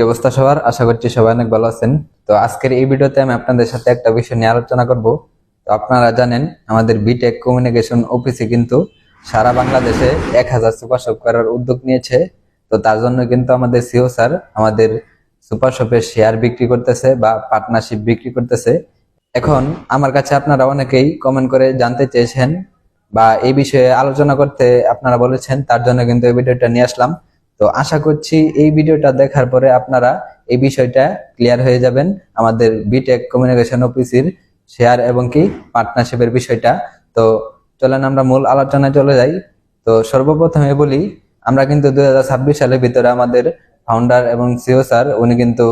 অবস্থা সবার? আশা করছি সবাই অনেক ভালো আছেন। তো আজকের এই ভিডিওতে আমি আপনাদের সাথে একটা বিষয় নিয়ে আলোচনা করব। তো আপনারা জানেন আমাদের বিটেক কমিউনিকেশন অফিসে কিন্তু সারা বাংলাদেশে 1000 সুপার শপ করার উদ্যোগ নিয়েছে। তো তার জন্য কিন্তু আমাদের সিও স্যার আমাদের সুপার শপের শেয়ার বিক্রি করতেছে বা পার্টনারশিপ বিক্রি করতেছে। এখন আমার কাছে আপনারা অনেকেই কমেন্ট করে জানতে চেয়েছেন বা এই বিষয়ে আলোচনা করতে আপনারা বলেছেন, তার জন্য কিন্তু এই ভিডিওটা নিয়ে আসলাম। তো আশা করছি এই ভিডিওটা দেখার পরে আপনারা এই বিষয়টা ক্লিয়ার হয়ে যাবেন আমাদের বিটেক কমিউনিকেশন অফিসের শেয়ার এবং কি পার্টনারশিপের বিষয়টা। তো চলেন আমরা মূল আলোচনায় চলে যাই। তো সর্বপ্রথমে বলি, আমরা কিন্তু 2026 সালের ভিতরে আমাদের ফাউন্ডার এবং সিও স্যার উনি কিন্তু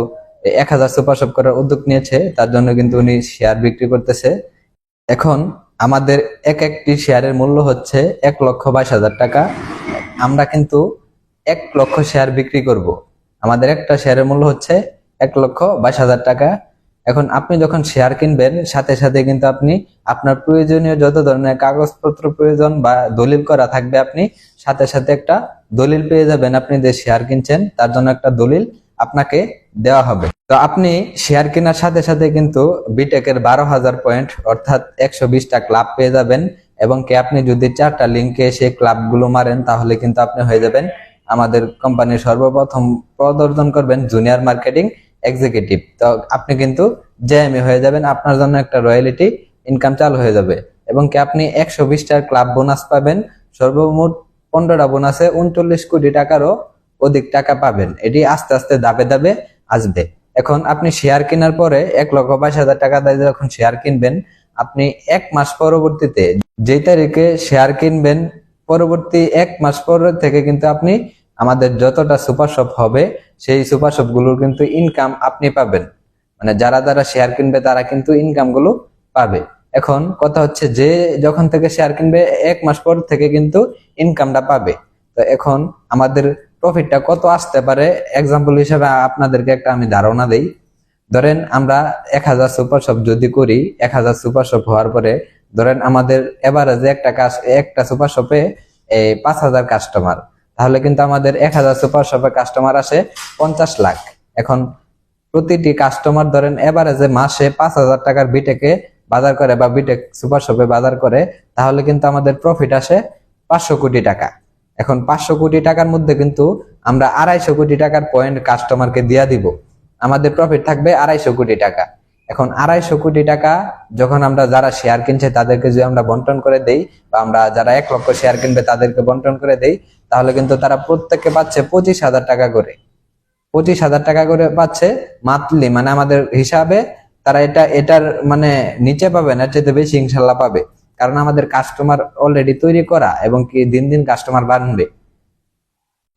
1000 সুপার শপ করার উদ্যোগ নিয়েছে, তার জন্য কিন্তু উনি শেয়ার বিক্রি করতেছে। এখন আমাদের এক একটি শেয়ারের মূল্য হচ্ছে 1,22,000 টাকা। আমরা কিন্তু 1,00,000 শেয়ার বিক্রি করব। আমাদের একটা শেয়ারের মূল্য হচ্ছে 1,22,000 টাকা। এখন আপনি যখন শেয়ার কিনবেন, সাথে সাথে কিন্তু আপনি আপনার প্রয়োজনীয় যত ধরনের কাগজপত্র প্রয়োজন বা দলিল করা থাকবে, আপনি সাথে সাথে একটা দলিল পেয়ে যাবেন। আপনি যে শেয়ার কিনছেন তার জন্য একটা দলিল আপনাকে দেওয়া হবে। তো আপনি শেয়ার কেনার সাথে সাথে কিন্তু বিটেকের 12,000 পয়েন্ট অর্থাৎ 120টা ক্লাব পেয়ে যাবেন। এবং কি আপনি যদি 4টা লিঙ্কে সেই ক্লাবগুলো মারেন, তাহলে কিন্তু আপনি হয়ে যাবেন আমাদের কোম্পানির সর্বপ্রথম প্রদর্শন করবেন জুনিয়র মার্কেটিং এক্সিকিউটিভ। তো আপনি কিন্তু জেএমই হয়ে যাবেন, আপনার জন্য একটা রয়্যালিটি ইনকাম চালু হয়ে যাবে। এবং কি আপনি 120টার ক্লাব বোনাস পাবেন। সর্বমোট 15টা বোনাসে 39 কোটি টাকারও অধিক টাকা পাবেন। এটি আস্তে আস্তে ধাপে ধাপে আসবে। এখন আপনি শেয়ার কেনার পরে 1,22,000 টাকা দিয়ে যখন শেয়ার কিনবেন, আপনি 1 মাস পরবর্তীতে যেই তারিখে শেয়ার কিনবেন, পরবর্তী 1 মাস পর থেকে কিন্তু আপনি আমাদের যতটা সুপার শপ হবে সেই সুপার শপ গুলোর কিন্তু ইনকাম আপনি পাবেন। মানে যারা যারা শেয়ার কিনবে তারা কিন্তু ইনকাম গুলো পাবে। এখন কথা হচ্ছে, যে যখন থেকে শেয়ার কিনবে 1 মাস পর থেকে কিন্তু ইনকামটা পাবে। তো এখন আমাদের প্রফিটটা কত আসতে পারে, এক্সাম্পল হিসেবে আপনাদেরকে একটা আমি ধারণা দেই। ধরেন আমরা 1000 সুপার শপ যদি করি, 1000 সুপার শপ হওয়ার পরে ধরেন আমাদের এভারেজে একটা সুপার শপে 5,000 কাস্টমার, তাহলে কিন্তু আমাদের 1000 সুপার শপে কাস্টমার আসে 50 লাখ। এখন প্রতিটি কাস্টমার ধরেন এভারেজে মাসে 5,000 টাকার বিটেকে বাজার করে বা বিটেক সুপার শপে বাজার করে, তাহলে কিন্তু আমাদের প্রফিট আসে 500 কোটি টাকা। এখন 500 কোটি টাকার মধ্যে কিন্তু আমরা 250 কোটি টাকার পয়েন্ট কাস্টমারকে দিয়ে দিব, আমাদের প্রফিট থাকবে 250 কোটি টাকা। এখন 250 কোটি টাকা যখন আমরা যারা শেয়ার কিনছে তাদেরকে যদি আমরা বন্টন করে দেই, বা আমরা যারা 1,00,000 শেয়ার কিনবে তাদেরকে বন্টন করে দেই, তাহলে কিন্তু তারা প্রত্যেককে পাচ্ছে 25,000 টাকা করে। 25,000 টাকা করে পাচ্ছে মান্থলি, মানে আমাদের হিসাবে তারা এটার মানে নিচে পাবে না, এর চাইতে বেশি ইনশাল্লাহ পাবে। কারণ আমাদের কাস্টমার অলরেডি তৈরি করা, এবং কি দিন দিন কাস্টমার বাড়বে,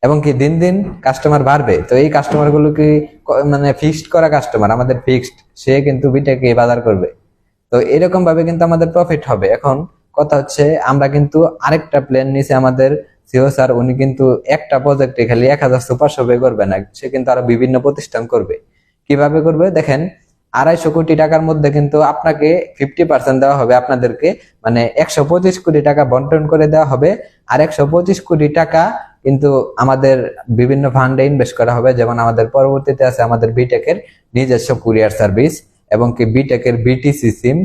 এবং কি দিন দিন কাস্টমার বাড়বে। তো এই কাস্টমার গুলো কি মানে ফিক্সড করা কাস্টমার, আমাদের ফিক্সড, সে কিন্তু বিটাকে বাজার করবে। তো এরকম ভাবে কিন্তু আমাদের প্রফিট হবে। এখন কথা হচ্ছে, আমরা কিন্তু আরেকটা প্ল্যান নিছে আমাদের সিও স্যার, উনি কিন্তু একটা প্রজেক্টে খালি 1000 সুপার শপে করবে না, সে কিন্তু আরো বিভিন্ন প্রতিষ্ঠান করবে। কিভাবে করবে দেখেন, 250 কোটি টাকার মধ্যে কিন্তু আপনাকে 50% দেওয়া হবে আপনাদেরকে, মানে 125 কোটি টাকা বন্টন করে দেওয়া হবে। আর 125 কোটি টাকা কিন্তু আমাদের বিভিন্ন ফান্ডে ইনভেস্ট করা হবে। যেমন আমাদের পরবর্তীতে আছে আমাদের বিটেকের নিজস্ব কুরিয়ার সার্ভিস, এবং কি বিটেকের বিটিসি সিম।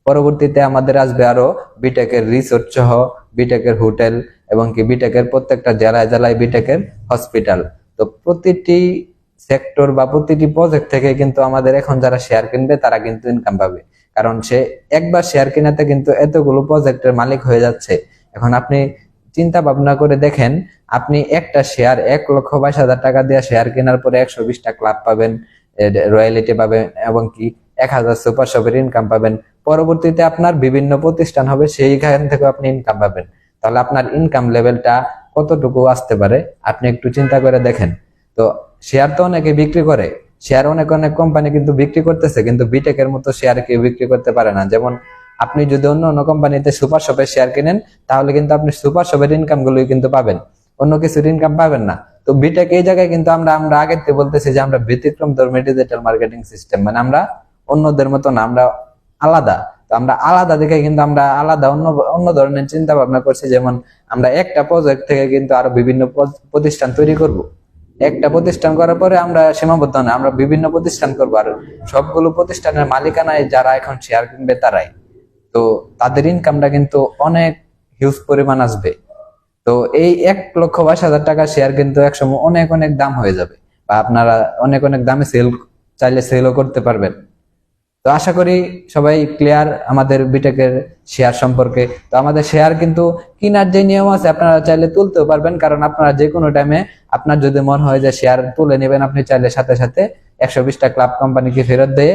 পরবর্তীতে আমাদের আসবে আরো বিটেকের রিসোর্ট সহ বিটেকের হোটেল, এবং কি বিটেকের প্রত্যেকটা জেলায় জেলায় বিটেকের হসপিটাল। তো প্রতিটি সেক্টর বা প্রতিটি প্রজেক্ট থেকে কিন্তু আমাদের এখন যারা শেয়ার কিনবে তারা কিন্তু ইনকাম পাবে। কারণ সে একবার শেয়ার কেনাতে কিন্তু এতগুলো প্রজেক্টের মালিক হয়ে যাচ্ছে। এখন আপনি চিন্তা ভাবনা করে দেখেন, আপনি একটা শেয়ার 1,22,000 টাকা দিয়ে শেয়ার কেনার পরে 120টা ক্লাব পাবেন, রয়্যালিটি পাবেন, এবং কি 1000 সুপার শপের ইনকাম পাবেন। পরবর্তীতে আপনার বিভিন্ন প্রতিষ্ঠান হবে, সেইখান থেকে আপনি ইনকাম পাবেন। তাহলে আপনার ইনকাম লেভেলটা কতটুকু আসতে পারে আপনি একটু চিন্তা করে দেখেন। তো শেয়ার তো অনেকে বিক্রি করে, শেয়ার অনেক অনেক কোম্পানি কিন্তু বিক্রি করতেছে, কিন্তু বিটেকের মতো শেয়ার কেউ বিক্রি করতে পারে না। যেমন আপনি যদি অন্য অন্য কোম্পানিতে সুপার শপের শেয়ার কিনেন, তাহলে কিন্তু আপনি সুপার শপের ইনকাম গুলোই কিন্তু পাবেন, অন্য কিছুর ইনকাম পাবেন না। তো বিটেক এই জায়গায় কিন্তু আমরা আগে থেকে বলতেছি যে আমরা ব্যতিক্রম ধর্মী ডিজিটাল মার্কেটিং সিস্টেম, মানে আমরা অন্যদের মতো না, আমরা আলাদা। তো আমরা আলাদা দেখে কিন্তু আমরা আলাদা অন্য অন্য ধরনের চিন্তা ভাবনা করছি। যেমন আমরা একটা প্রজেক্ট থেকে কিন্তু আরো বিভিন্ন প্রতিষ্ঠান তৈরি করব। একটা প্রতিষ্ঠান করার পরে আমরা সীমাবদ্ধ না, আমরা বিভিন্ন প্রতিষ্ঠান করবো। আর সবগুলো প্রতিষ্ঠানের মালিকানায় যারা এখন শেয়ার কিনবে তারাই, তো তাদের ইনকামটা কিন্তু অনেক হিউজ পরিমাণ আসবে। তো এই 1,22,000 টাকা শেয়ার কিন্তু একসময় অনেক অনেক দাম হয়ে যাবে, বা আপনারা অনেক অনেক দামে চাইলে সেলও করতে পারবেন। তো আশা করি সবাই ক্লিয়ার আমাদের বিটেকের শেয়ার সম্পর্কে। তো আমাদের শেয়ার কিন্তু কেনার যে নিয়ম আছে, আপনারা চাইলে তুলতেও পারবেন, কারণ আপনারা যে কোনো টাইমে আপনার যদি মনে হয় যে শেয়ার তুলে নেবেন, আপনি চাইলে সাথে সাথে 120টা ক্লাব কোম্পানিকে ফেরত দিয়ে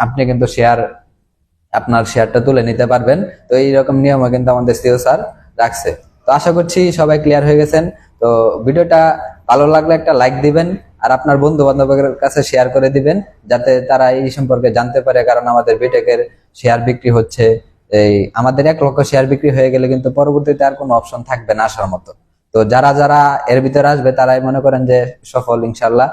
আপনি কিন্তু আপনার শেয়ারটা তুলে নিতে পারবেন। তো এইরকম নিয়মও কিন্তু আমাদের সিও স্যার রাখছে। তো আশা করছি সবাই ক্লিয়ার হয়ে গেছেন। তো ভিডিওটা ভালো লাগলে একটা লাইক দিবেন, আর আপনার বন্ধু বান্ধবের কাছে শেয়ার করে দিবেন, যাতে তারা এই সম্পর্কে জানতে পারে। কারণ আমাদের বিটেকের শেয়ার বিক্রি হচ্ছে, এই আমাদের 1 লক্ষ শেয়ার বিক্রি হয়ে গেলে কিন্তু পরবর্তীতে আর কোনো অপশন থাকবে না আসার মতো। তো যারা যারা এর ভিতরে আসবে তারাই মনে করেন যে সফল ইনশাল্লাহ।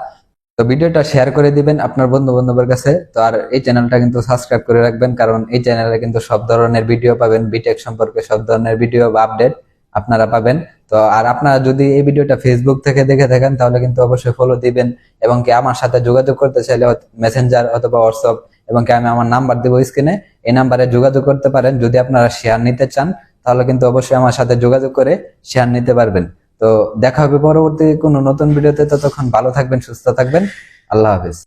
তো ভিডিওটা শেয়ার করে দিবেন আপনার বন্ধু বান্ধবের কাছে। তো আর এই চ্যানেলটা কিন্তু সাবস্ক্রাইব করে রাখবেন, কারণ এই চ্যানেলে কিন্তু সব ধরনের ভিডিও পাবেন, বিটেক সম্পর্কে সব ধরনের ভিডিও বা আপডেট আপনারা পাবেন। তো আর আপনারা যদি এই ভিডিওটা ফেসবুক থেকে দেখে থাকেন তাহলে কিন্তু অবশ্যই ফলো দিবেন, এবং কি আমার সাথে যোগাযোগ করতে চাইলে মেসেঞ্জার অথবা হোয়াটসঅ্যাপ, এবং কি আমি আমার নাম্বার দেবো স্ক্রিনে, এই নাম্বারে যোগাযোগ করতে পারেন। যদি আপনারা শেয়ার নিতে চান তাহলে কিন্তু অবশ্যই আমার সাথে যোগাযোগ করে শেয়ার নিতে পারবেন। তো দেখা হবে পরবর্তী কোনো নতুন ভিডিওতে। ততক্ষণ ভালো থাকবেন, সুস্থ থাকবেন। আল্লাহ হাফেজ।